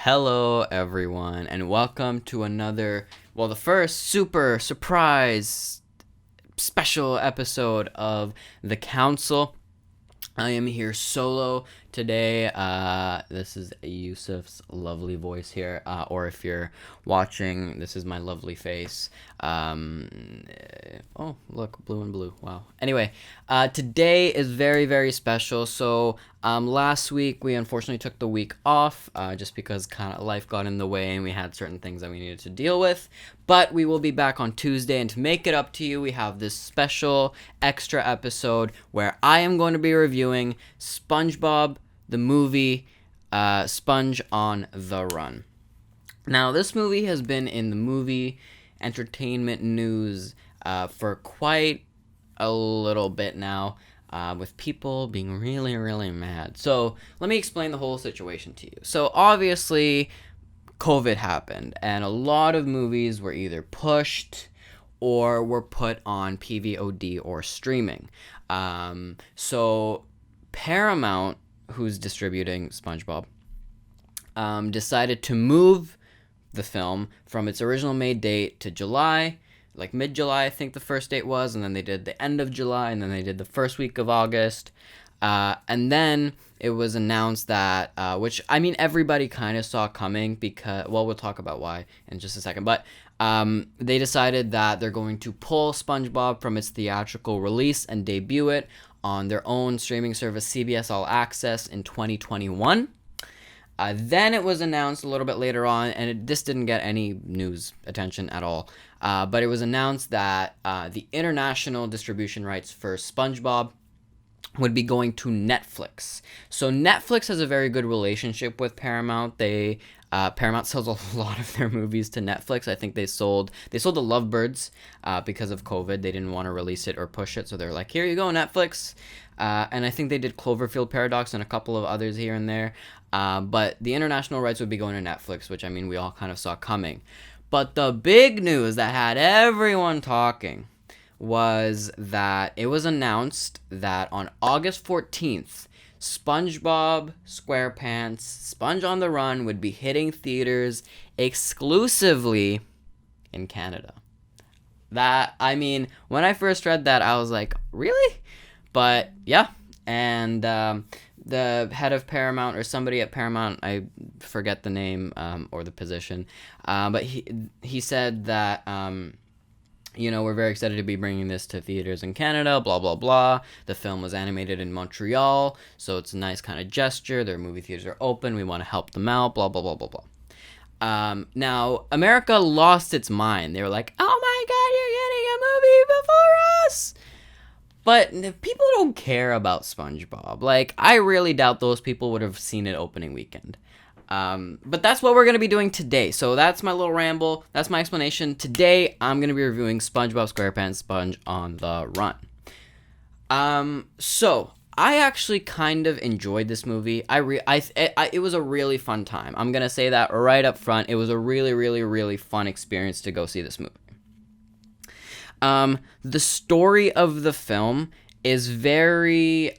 Hello, everyone, and welcome to the first super surprise special episode of The Council. I am here solo today. This is Yousef's lovely voice here, or if you're watching, this is my lovely face. Oh, look, blue and blue. Wow. Anyway, today is very, very special. So, last week we unfortunately took the week off, just because kind of life got in the way and we had certain things that we needed to deal with. But we will be back on Tuesday, and to make it up to you, we have this special extra episode where I am going to be reviewing SpongeBob the movie, Sponge on the Run. Now, this movie has been in the movie entertainment news for quite a little bit now, with people being really, really mad. So, let me explain the whole situation to you. So, obviously, COVID happened, and a lot of movies were either pushed or were put on PVOD or streaming. So Paramount, who's distributing SpongeBob, decided to move the film from its original May date to July, like mid-July I think the first date was, and then they did the end of July, and then they did the first week of August. And then it was announced that, which, I mean, everybody kind of saw coming because, well, we'll talk about why in just a second, but they decided that they're going to pull SpongeBob from its theatrical release and debut it on their own streaming service, CBS All Access, in 2021. Then it was announced a little bit later on, and this didn't get any news attention at all, but it was announced that the international distribution rights for SpongeBob would be going to Netflix. So Netflix has a very good relationship with Paramount. Paramount sells a lot of their movies to Netflix. I think they sold The Lovebirds because of COVID. They didn't want to release it or push it, so they're like, here you go, Netflix. And I think they did Cloverfield Paradox and a couple of others here and there. But the international rights would be going to Netflix, which, I mean, we all kind of saw coming. But the big news that had everyone talking was that it was announced that on August 14th, SpongeBob SquarePants Sponge on the Run would be hitting theaters exclusively in Canada. That, I mean, when I first read that, I was like, really? But yeah, and the head of Paramount, or somebody at Paramount, I forget the name or the position, but he said that we're very excited to be bringing this to theaters in Canada, blah, blah, blah. The film was animated in Montreal, so it's a nice kind of gesture. Their movie theaters are open. We want to help them out, blah, blah, blah, blah, blah. Now, America lost its mind. They were like, oh my God, you're getting a movie before us! But people don't care about SpongeBob. Like, I really doubt those people would have seen it opening weekend. But that's what we're going to be doing today. So that's my little ramble. That's my explanation. Today, I'm going to be reviewing SpongeBob SquarePants Sponge on the Run. So I actually kind of enjoyed this movie. It was a really fun time. I'm going to say that right up front. It was a really, really, really fun experience to go see this movie. The story of the film is very,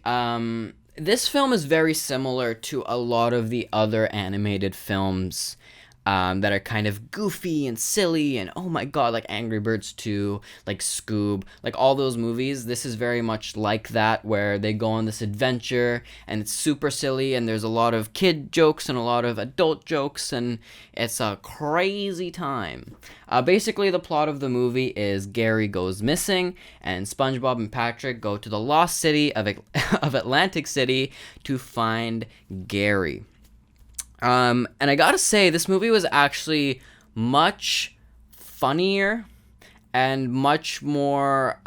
this film is very similar to a lot of the other animated films that are kind of goofy and silly and, oh my God, like Angry Birds 2, like Scoob, like all those movies. This is very much like that, where they go on this adventure and it's super silly and there's a lot of kid jokes and a lot of adult jokes, and it's a crazy time. Basically, the plot of the movie is Gary goes missing, and SpongeBob and Patrick go to the lost city of Atlantic City to find Gary. And I gotta say, this movie was actually much funnier and much more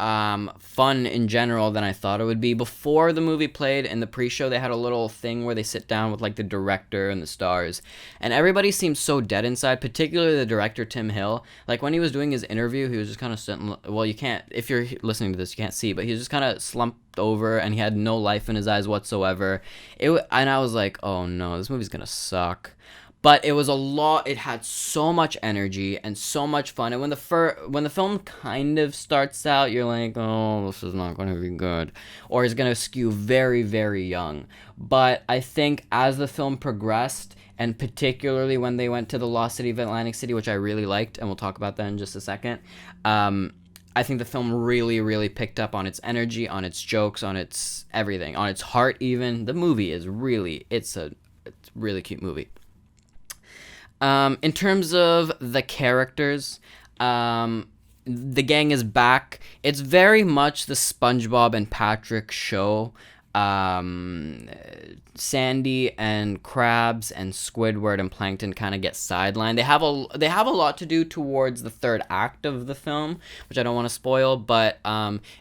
fun in general than I thought it would be. Before the movie played, in the pre-show, they had a little thing where they sit down with, like, the director and the stars, and everybody seemed so dead inside, particularly the director, Tim Hill. Like, when he was doing his interview, he was just kind of sitting, well, you can't, if you're listening to this, you can't see, but he was just kind of slumped over, and he had no life in his eyes whatsoever. And I was like, oh no, this movie's gonna suck. But it was a lot. It had so much energy and so much fun. And when the film kind of starts out, you're like, oh, this is not going to be good, or it's going to skew very, very young. But I think as the film progressed and particularly when they went to the lost city of Atlantic City, which I really liked, and we'll talk about that in just a second. I think the film really, really picked up on its energy, on its jokes, on its everything, on its heart even. The movie is really, it's a really cute movie. In terms of the characters, the gang is back. It's very much the SpongeBob and Patrick show. Sandy and Krabs and Squidward and Plankton kind of get sidelined. They have a lot to do towards the third act of the film, which I don't want to spoil. But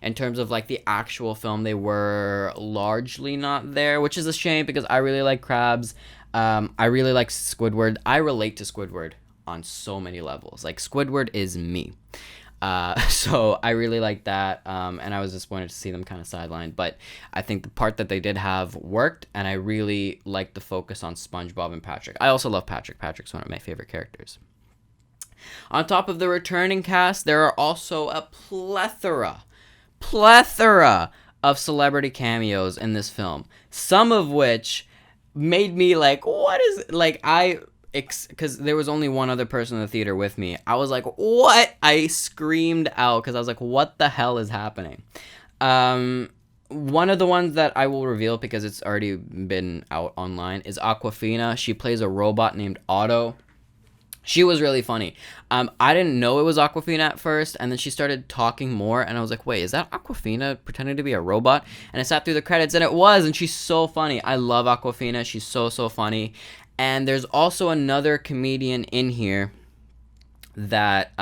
in terms of like the actual film, they were largely not there, which is a shame because I really like Krabs. I really like Squidward. I relate to Squidward on so many levels. Like Squidward is me. So I really like that, and I was disappointed to see them kind of sidelined. But I think the part that they did have worked, and I really liked the focus on SpongeBob and Patrick. I also love Patrick. Patrick's one of my favorite characters. On top of the returning cast, there are also a plethora of celebrity cameos in this film. Some of which made me like, what is like because there was only one other person in the theater with me. I was like, what? I screamed out because I was like, what the hell is happening? One of the ones that I will reveal because it's already been out online is Awkwafina. She plays a robot named Otto. She was really funny. I didn't know it was Awkwafina at first, and then she started talking more, and I was like, wait, is that Awkwafina pretending to be a robot? And I sat through the credits, and it was, and she's so funny. I love Awkwafina. She's so funny. And there's also another comedian in here that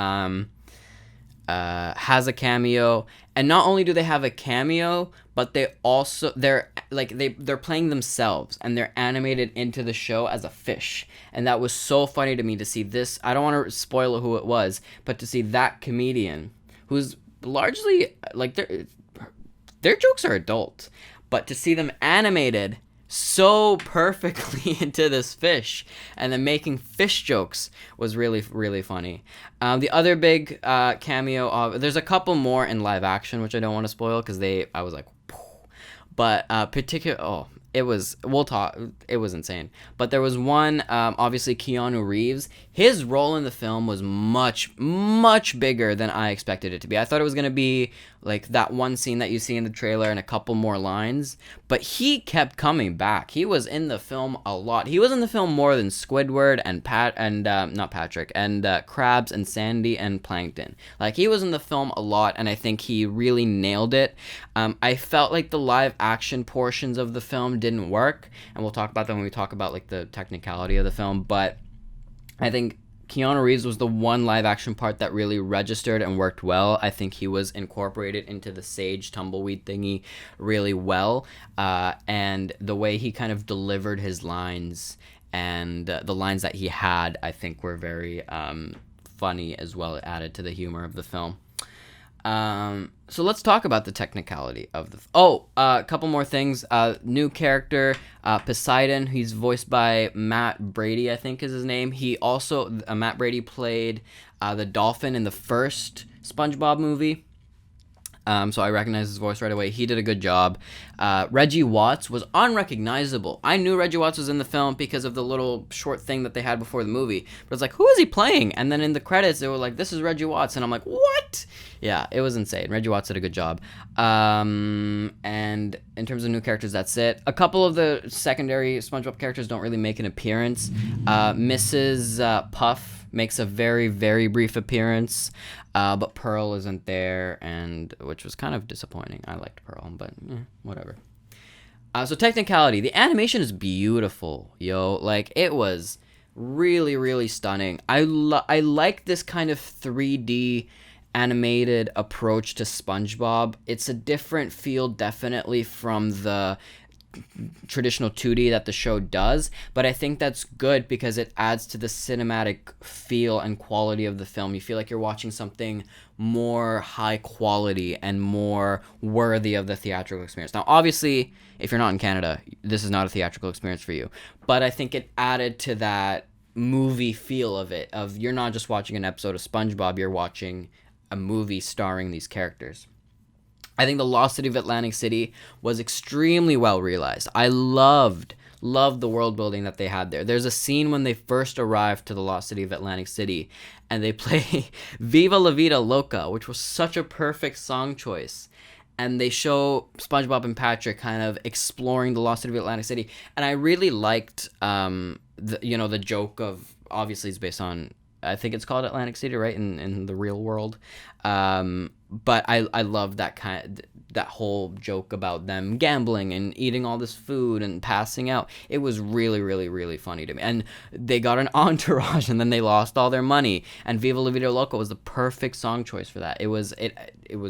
has a cameo. And not only do they have a cameo, but they're playing themselves, and they're animated into the show as a fish. And that was so funny to me to see this. I don't want to spoil who it was, but to see that comedian who's largely like their jokes are adult, but to see them animated so perfectly into this fish and then making fish jokes was really, really funny. The other big cameo there's a couple more in live action, which I don't want to spoil because I was like, but it was insane. But there was one, obviously Keanu Reeves. His role in the film was much, much bigger than I expected it to be. I thought it was going to be like that one scene that you see in the trailer and a couple more lines, but he kept coming back. He was in the film a lot. He was in the film more than Squidward and Krabs and Sandy and Plankton. Like, he was in the film a lot, and I think he really nailed it. I felt like the live action portions of the film didn't work, and we'll talk about that when we talk about like the technicality of the film, but I think Keanu Reeves was the one live action part that really registered and worked well. I think he was incorporated into the sage tumbleweed thingy really well, and the way he kind of delivered his lines and the lines that he had, I think were very funny as well. It added to the humor of the film. So let's talk about the technicality of the... a couple more things. New character, Poseidon. He's voiced by Matt Brady, I think is his name. He also... Matt Brady played the dolphin in the first SpongeBob movie. So I recognize his voice right away. He did a good job. Reggie Watts was unrecognizable. I knew Reggie Watts was in the film because of the little short thing that they had before the movie. But it's like, who is he playing? And then in the credits, they were like, this is Reggie Watts. And I'm like, what? Yeah, it was insane. Reggie Watts did a good job. And in terms of new characters, that's it. A couple of the secondary SpongeBob characters don't really make an appearance. Mrs. Puff makes a very, very brief appearance. But Pearl isn't there, which was kind of disappointing. I liked Pearl, but whatever. So technicality, the animation is beautiful, yo. Like, it was really, really stunning. I like this kind of 3D animated approach to SpongeBob. It's a different feel, definitely, from the traditional 2D that the show does, but I think that's good because it adds to the cinematic feel and quality of the film. You feel like you're watching something more high quality and more worthy of the theatrical experience. Now, obviously, if you're not in Canada, this is not a theatrical experience for you, but I think it added to that movie feel of it, of you're not just watching an episode of SpongeBob, you're watching a movie starring these characters. I think the Lost City of Atlantic City was extremely well realized. I loved love the world building that they had there. There's a scene when they first arrive to the lost city of Atlantic City, and they play Viva La Vida Loca, which was such a perfect song choice. And they show SpongeBob and Patrick kind of exploring the lost city of Atlantic City, and I really liked the joke of, obviously it's based on, I think it's called Atlantic City, right, in the real world. But I love that whole joke about them gambling and eating all this food and passing out. It was really, really, really funny to me. And they got an entourage, and then they lost all their money. And Viva La Vida Loca was the perfect song choice for that. It was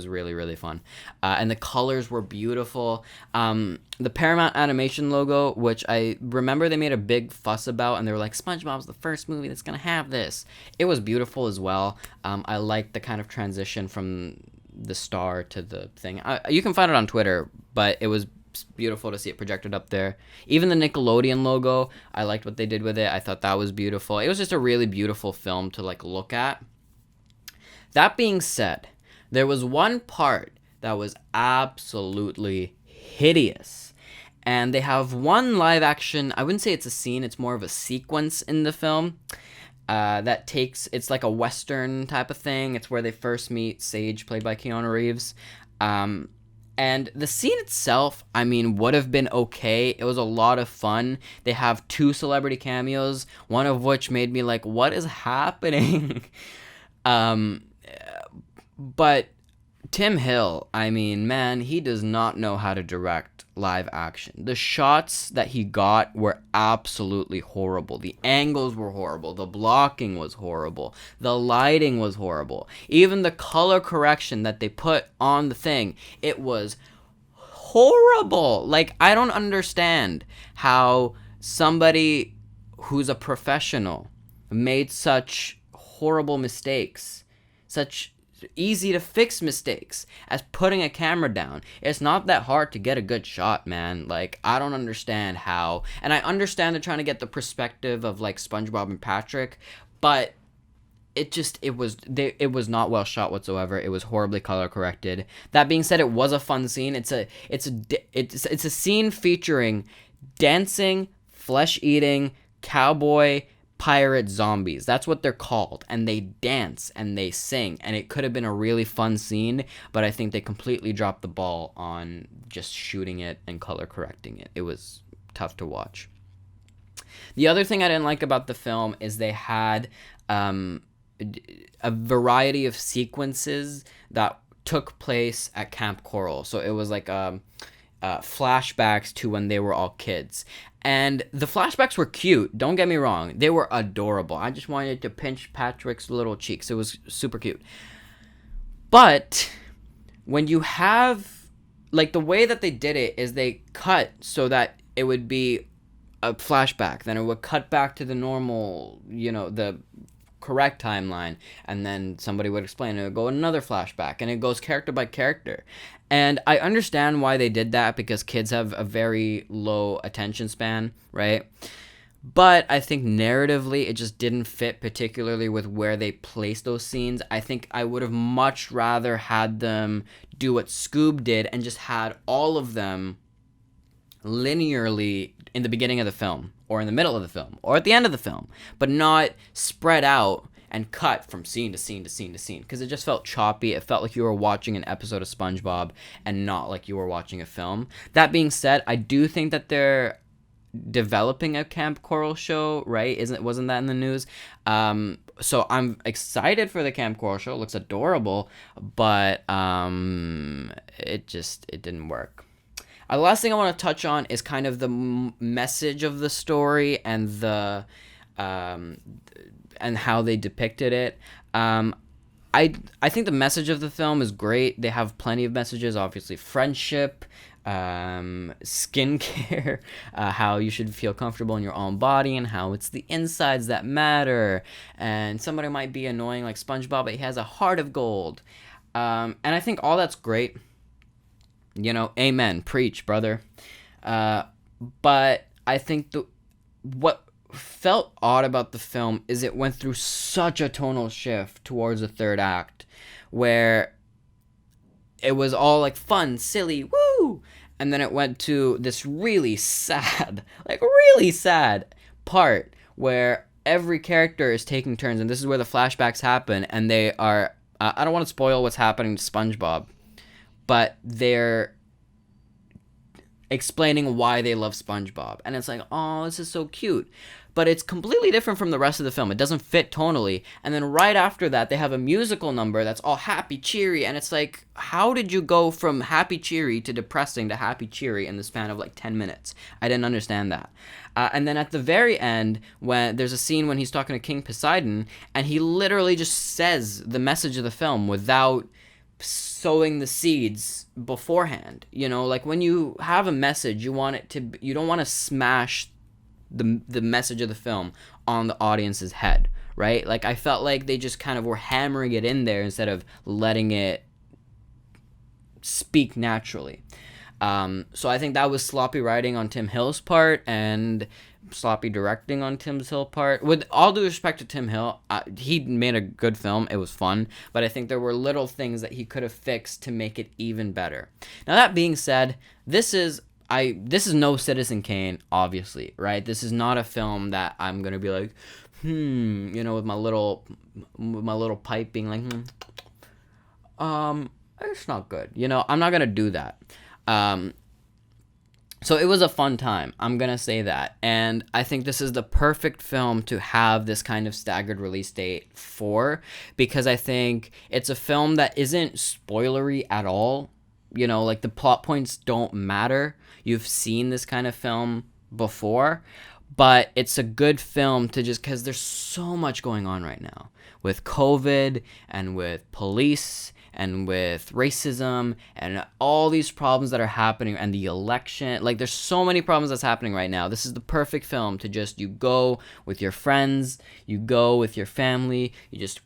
really, really fun. And the colors were beautiful. The Paramount Animation logo, which I remember they made a big fuss about, and they were like, SpongeBob's the first movie that's gonna have this. It was beautiful as well. I liked the kind of transition from the star to the thing. You can find it on Twitter, but it was beautiful to see it projected up there. Even the Nickelodeon logo, I liked what they did with it. I thought that was beautiful. It was just a really beautiful film to look at. That being said, there was one part that was absolutely hideous. And they have one live action, I wouldn't say it's a scene, it's more of a sequence in the film. It's like a Western type of thing. It's where they first meet Sage, played by Keanu Reeves. And the scene itself, would have been okay. It was a lot of fun. They have 2 celebrity cameos, one of which made me like, what is happening? But Tim Hill, man, he does not know how to direct live action. The shots that he got were absolutely horrible. The angles were horrible. The blocking was horrible. The lighting was horrible. Even the color correction that they put on the thing, it was horrible. I don't understand how somebody who's a professional made such horrible mistakes, such easy to fix mistakes as putting a camera down. It's not that hard to get a good shot, man. I don't understand how, and I understand they're trying to get the perspective of SpongeBob and Patrick, but it was not well shot whatsoever. It was horribly color corrected. That being said, it was a fun scene. It's a scene featuring dancing, flesh eating, cowboy, pirate zombies. That's what they're called, and they dance and they sing, and it could have been a really fun scene, but I think they completely dropped the ball on just shooting it and color correcting it. It was tough to watch. The other thing I didn't like about the film is they had a variety of sequences that took place at Camp Coral. So it was flashbacks to when they were all kids. And the flashbacks were cute. Don't get me wrong. They were adorable. I just wanted to pinch Patrick's little cheeks. It was super cute. But when you have, the way that they did it is they cut so that it would be a flashback. Then it would cut back to the normal, the correct timeline, and then somebody would explain it. It would go another flashback, and it goes character by character. And I understand why they did that, because kids have a very low attention span, right? But I think narratively it just didn't fit, particularly with where they placed those scenes. I think I would have much rather had them do what Scoob did and just had all of them linearly in the beginning of the film, or in the middle of the film, or at the end of the film, but not spread out and cut from scene to scene to scene to scene, because it just felt choppy. It felt like you were watching an episode of SpongeBob and not like you were watching a film. That being said, I do think that they're developing a Camp Coral show, right? Wasn't that in the news? So I'm excited for the Camp Coral show. It looks adorable, but it didn't work. The last thing I want to touch on is kind of the message of the story and the and how they depicted it. I think the message of the film is great. They have plenty of messages, obviously friendship, skincare, how you should feel comfortable in your own body, and how it's the insides that matter. And somebody might be annoying like SpongeBob, but he has a heart of gold. And I think all that's great. Amen. Preach, brother. But I think what felt odd about the film is it went through such a tonal shift towards the third act, where it was all fun, silly, woo, And then it went to this really sad, like really sad part where every character is taking turns, and this is where the flashbacks happen, and they are. I don't want to spoil what's happening to SpongeBob, but they're explaining why they love SpongeBob. And it's like, oh, this is so cute. But it's completely different from the rest of the film. It doesn't fit tonally. And then right after that, they have a musical number that's all happy, cheery. And it's like, how did you go from happy, cheery to depressing to happy, cheery in the span of like 10 minutes? I didn't understand that. And then at the very end, when there's a scene when he's talking to King Poseidon, and he literally just says the message of the film without sowing the seeds beforehand. You know, like when you have a message, you don't want to smash the message of the film on the audience's head, right? Like I felt like they just kind of were hammering it in there instead of letting it speak naturally. So I think that was sloppy writing on Tim Hill's part and sloppy directing on Tim Hill's part. With all due respect to Tim Hill, he made a good film. It was fun, but I think there were little things that he could have fixed to make it even better. Now that being said, this is no Citizen Kane, obviously, right? This is not a film that I'm gonna be like, you know, with my little pipe being like, it's not good. You know, I'm not gonna do that. So it was a fun time. I'm going to say that. And I think this is the perfect film to have this kind of staggered release date for, because I think it's a film that isn't spoilery at all. You know, like the plot points don't matter. You've seen this kind of film before, but it's a good film to just, because there's so much going on right now with COVID and with police and with racism and all these problems that are happening, and the election. Like there's so many problems that's happening right now. This is the perfect film to just, you go with your friends, you go with your family, you just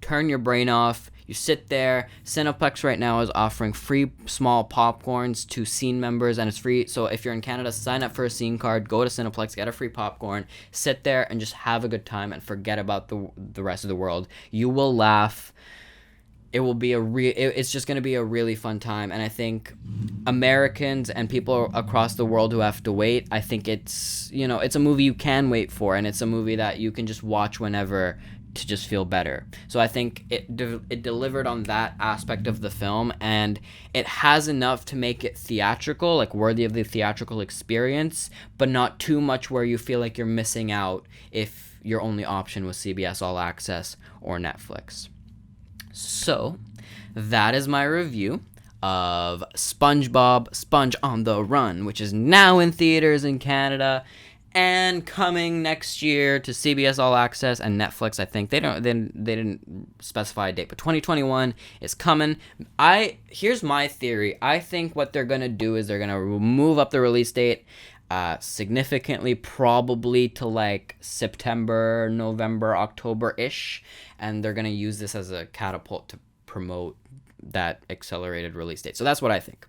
turn your brain off, you sit there. Cineplex right now is offering free small popcorns to scene members, and it's free. So if you're in Canada, sign up for a scene card, go to Cineplex, get a free popcorn, sit there and just have a good time and forget about the rest of the world. You will laugh. It will be it's just going to be a really fun time. And I think Americans and people across the world who have to wait, I think it's, you know, it's a movie you can wait for, and it's a movie that you can just watch whenever to just feel better. So I think it delivered on that aspect of the film, and it has enough to make it theatrical, like worthy of the theatrical experience, but not too much where you feel like you're missing out if your only option was CBS All Access or Netflix. So that is my review of SpongeBob Sponge on the Run, which is now in theaters in Canada and coming next year to CBS All Access and Netflix. I think they didn't specify a date, but 2021 is coming. Here's my theory. I think what they're gonna do is they're gonna move up the release date significantly, probably to like September, November, October-ish, and they're going to use this as a catapult to promote that accelerated release date. So that's what I think.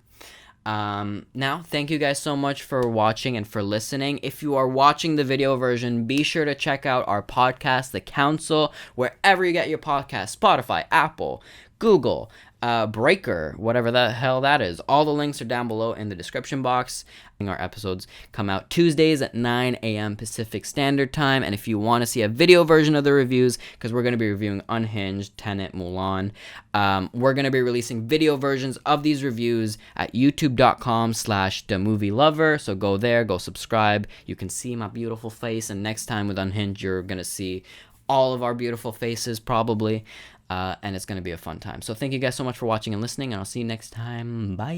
Now, thank you guys so much for watching and for listening. If you are watching the video version, be sure to check out our podcast, The Council, wherever you get your podcast, Spotify, Apple, Google, Breaker, whatever the hell that is. All the links are down below in the description box. Our episodes come out Tuesdays at 9 a.m. Pacific Standard Time. And if you want to see a video version of the reviews, because we're going to be reviewing Unhinged, Tenet, Mulan, we're going to be releasing video versions of these reviews at youtube.com/themovielover. So go there, go subscribe. You can see my beautiful face. And next time with Unhinged, you're going to see all of our beautiful faces, probably. And it's going to be a fun time. So thank you guys so much for watching and listening, and I'll see you next time. Bye.